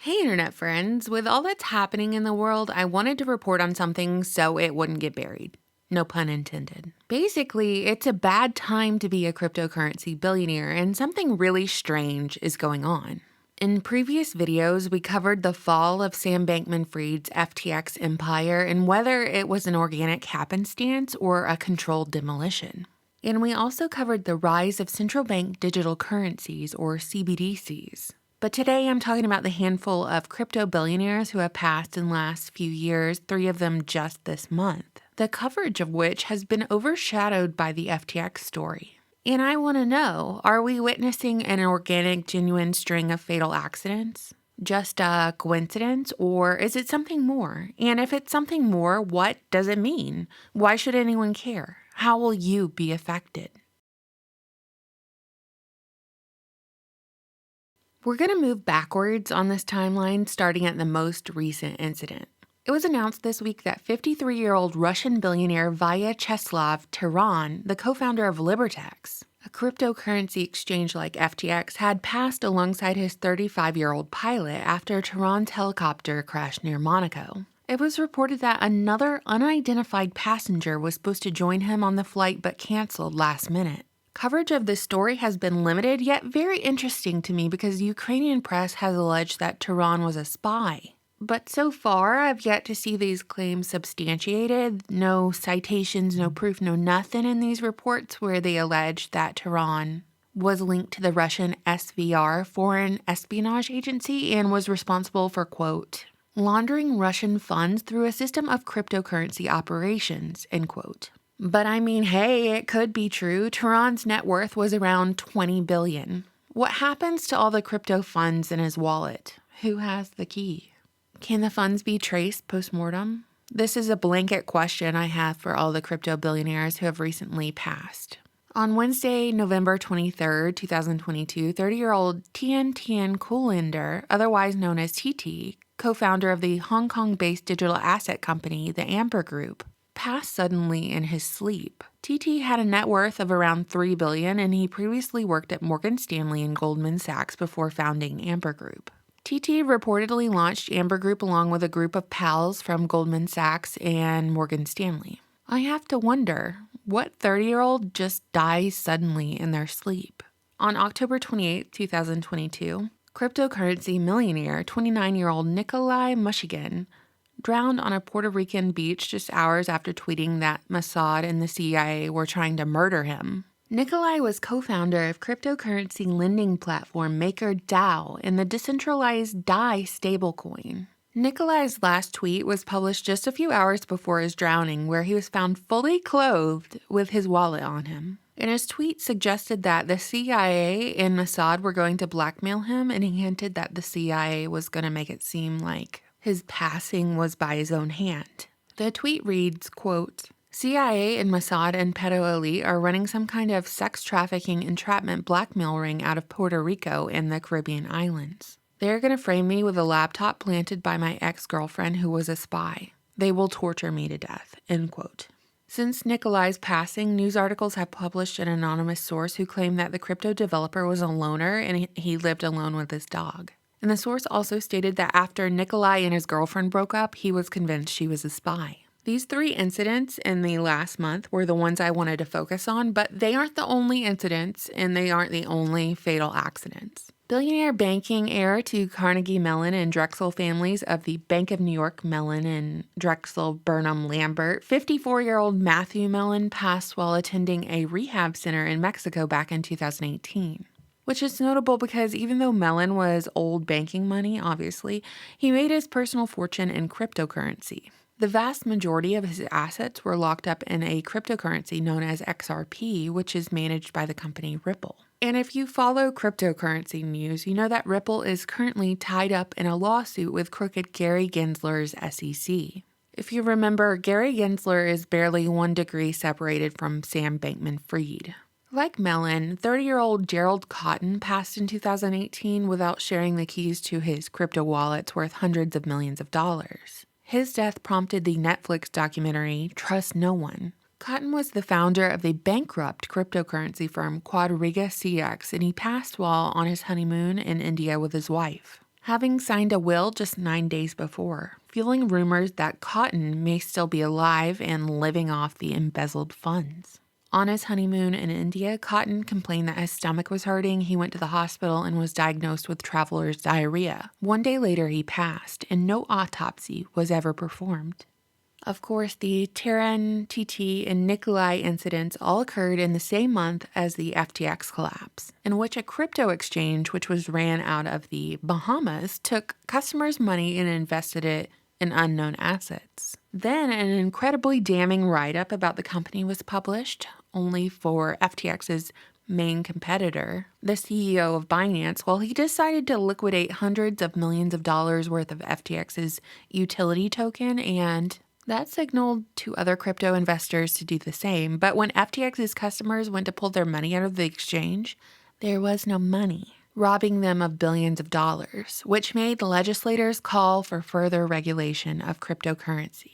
Hey, Internet friends. With all that's happening in the world, I wanted to report on something so it wouldn't get buried. No pun intended. Basically, it's a bad time to be a cryptocurrency billionaire, and something really strange is going on. In previous videos, we covered the fall of Sam Bankman-Fried's FTX empire and whether it was an organic happenstance or a controlled demolition. And we also covered the rise of central bank digital currencies, or CBDCs. But today I'm talking about the handful of crypto billionaires who have passed in the last few years, 3 of them just this month, the coverage of which has been overshadowed by the FTX story. And I want to know, are we witnessing an organic, genuine string of fatal accidents? Just a coincidence, or is it something more? And if it's something more, what does it mean? Why should anyone care? How will you be affected? We're going to move backwards on this timeline, starting at the most recent incident. It was announced this week that 53-year-old Russian billionaire Vyacheslav Taran, the co-founder of Libertex, a cryptocurrency exchange like FTX, had passed alongside his 35-year-old pilot after Taran's helicopter crashed near Monaco. It was reported that another unidentified passenger was supposed to join him on the flight but canceled last minute. Coverage of this story has been limited, yet very interesting to me because Ukrainian press has alleged that Taran was a spy. But so far, I've yet to see these claims substantiated. No citations, no proof, no nothing in these reports where they allege that Taran was linked to the Russian SVR, Foreign Espionage Agency, and was responsible for, quote, laundering Russian funds through a system of cryptocurrency operations, end quote. But I mean, hey, it could be true. Taran's net worth was around $20 billion. What happens to all the crypto funds in his wallet? Who has the key? Can the funds be traced post-mortem? This is a blanket question I have for all the crypto billionaires who have recently passed. On Wednesday, November 23, 2022, 30-year-old TianTian Kullander, otherwise known as TT, co-founder of the Hong Kong-based digital asset company, the Amber Group, passed suddenly in his sleep. TT had a net worth of around $3 billion, and he previously worked at Morgan Stanley and Goldman Sachs before founding Amber Group. TT reportedly launched Amber Group along with a group of pals from Goldman Sachs and Morgan Stanley. I have to wonder, what 30-year-old just dies suddenly in their sleep? On October 28, 2022, cryptocurrency millionaire 29-year-old Nikolai Mushegian drowned on a Puerto Rican beach just hours after tweeting that Mossad and the CIA were trying to murder him. Nikolai was co-founder of cryptocurrency lending platform MakerDAO and the decentralized DAI stablecoin. Nikolai's last tweet was published just a few hours before his drowning, where he was found fully clothed with his wallet on him. And his tweet suggested that the CIA and Mossad were going to blackmail him, and he hinted that the CIA was going to make it seem like his passing was by his own hand. The tweet reads, quote, CIA and Mossad and Pedo Elite are running some kind of sex trafficking entrapment blackmail ring out of Puerto Rico and the Caribbean islands. They're going to frame me with a laptop planted by my ex-girlfriend who was a spy. They will torture me to death, end quote. Since Nikolai's passing, news articles have published an anonymous source who claimed that the crypto developer was a loner and he lived alone with his dog. And the source also stated that after Nikolai and his girlfriend broke up, he was convinced she was a spy. These 3 incidents in the last month were the ones I wanted to focus on, but they aren't the only incidents and they aren't the only fatal accidents. Billionaire banking heir to Carnegie Mellon and Drexel families of the Bank of New York Mellon and Drexel Burnham Lambert, 54-year-old Matthew Mellon passed while attending a rehab center in Mexico back in 2018. Which is notable because even though Mellon was old banking money, obviously, he made his personal fortune in cryptocurrency. The vast majority of his assets were locked up in a cryptocurrency known as XRP, which is managed by the company Ripple. And if you follow cryptocurrency news, you know that Ripple is currently tied up in a lawsuit with crooked Gary Gensler's SEC. If you remember, Gary Gensler is barely 1 degree separated from Sam Bankman-Fried. Like Mellon, 30-year-old Gerald Cotten passed in 2018 without sharing the keys to his crypto wallets worth hundreds of millions of dollars. His death prompted the Netflix documentary Trust No One. Cotten was the founder of the bankrupt cryptocurrency firm Quadriga CX, and he passed while on his honeymoon in India with his wife. having signed a will just 9 days before, fueling rumors that Cotten may still be alive and living off the embezzled funds. On his honeymoon in India, Cotten complained that his stomach was hurting. He went to the hospital and was diagnosed with traveler's diarrhea. 1 day later, he passed, and no autopsy was ever performed. Of course, the Taran, TT, and Nikolai incidents all occurred in the same month as the FTX collapse, in which a crypto exchange, which was ran out of the Bahamas, took customers' money and invested it in unknown assets. Then an incredibly damning write-up about the company was published, only for FTX's main competitor, the CEO of Binance, he decided to liquidate hundreds of millions of dollars worth of FTX's utility token, and that signaled to other crypto investors to do the same. But when FTX's customers went to pull their money out of the exchange, there was no money, robbing them of billions of dollars, which made legislators call for further regulation of cryptocurrency.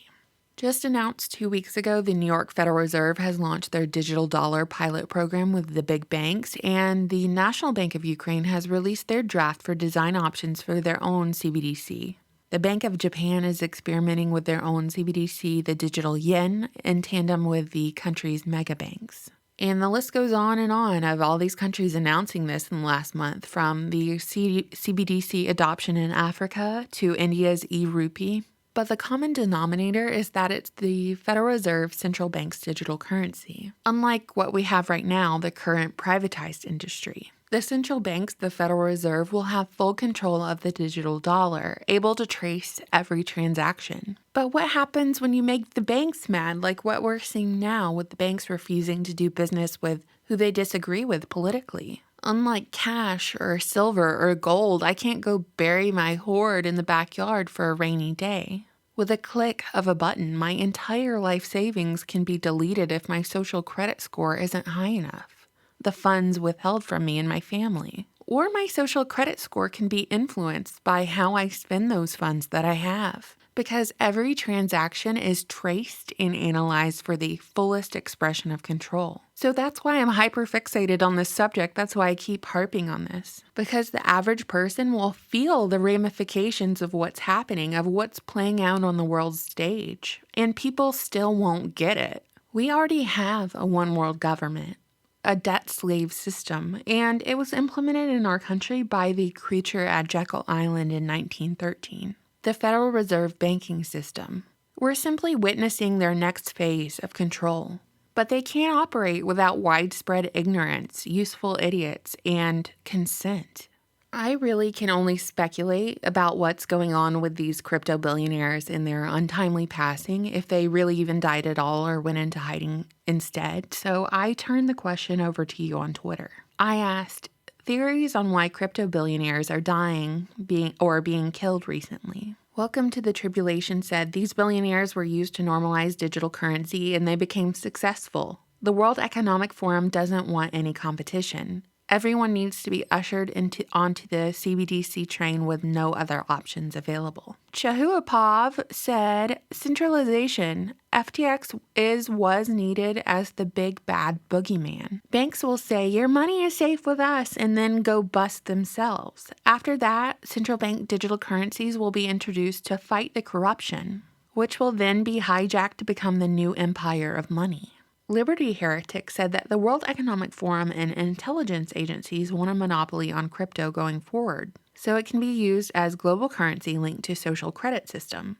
Just announced 2 weeks ago, the New York Federal Reserve has launched their digital dollar pilot program with the big banks, and the National Bank of Ukraine has released their draft for design options for their own CBDC. The Bank of Japan is experimenting with their own CBDC, the digital yen, in tandem with the country's mega banks. And the list goes on of all these countries announcing this in the last month, from the CBDC adoption in Africa to India's e-rupee. But the common denominator is that it's the Federal Reserve Central Bank's digital currency, unlike what we have right now, the current privatized industry. The central banks, the Federal Reserve, will have full control of the digital dollar, able to trace every transaction. But what happens when you make the banks mad, like what we're seeing now with the banks refusing to do business with who they disagree with politically? Unlike cash or silver or gold, I can't go bury my hoard in the backyard for a rainy day. With a click of a button, my entire life savings can be deleted if my social credit score isn't high enough, the funds withheld from me and my family. Or my social credit score can be influenced by how I spend those funds that I have, because every transaction is traced and analyzed for the fullest expression of control. So that's why I'm hyperfixated on this subject. That's why I keep harping on this, because the average person will feel the ramifications of what's happening, of what's playing out on the world stage, and people still won't get it. We already have a one world government, a debt slave system, and it was implemented in our country by the creature at Jekyll Island in 1913. The Federal Reserve banking system. We're simply witnessing their next phase of control. But they can't operate without widespread ignorance, useful idiots, and consent. I really can only speculate about what's going on with these crypto billionaires in their untimely passing, if they really even died at all or went into hiding instead. So I turned the question over to you on Twitter. I asked, theories on why crypto billionaires are dying, being killed recently. Welcome to the Tribulation said these billionaires were used to normalize digital currency and they became successful. The World Economic Forum doesn't want any competition. Everyone needs to be ushered onto the CBDC train with no other options available. Chahuapov said, centralization. FTX was needed as the big bad boogeyman. Banks will say, your money is safe with us, and then go bust themselves. After that, central bank digital currencies will be introduced to fight the corruption, which will then be hijacked to become the new empire of money. Liberty Heretic said that the World Economic Forum and intelligence agencies want a monopoly on crypto going forward, so it can be used as global currency linked to social credit system.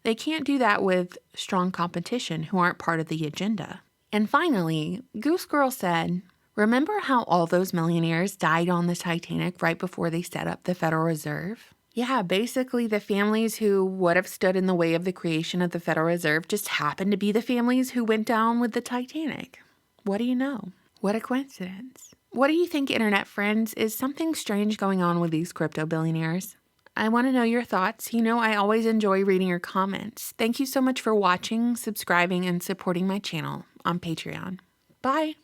They can't do that with strong competition who aren't part of the agenda. And finally, Goose Girl said, remember how all those millionaires died on the Titanic right before they set up the Federal Reserve? Yeah, basically the families who would have stood in the way of the creation of the Federal Reserve just happened to be the families who went down with the Titanic. What do you know? What a coincidence. What do you think, internet friends? Is something strange going on with these crypto billionaires? I want to know your thoughts. I always enjoy reading your comments. Thank you so much for watching, subscribing, and supporting my channel on Patreon. Bye.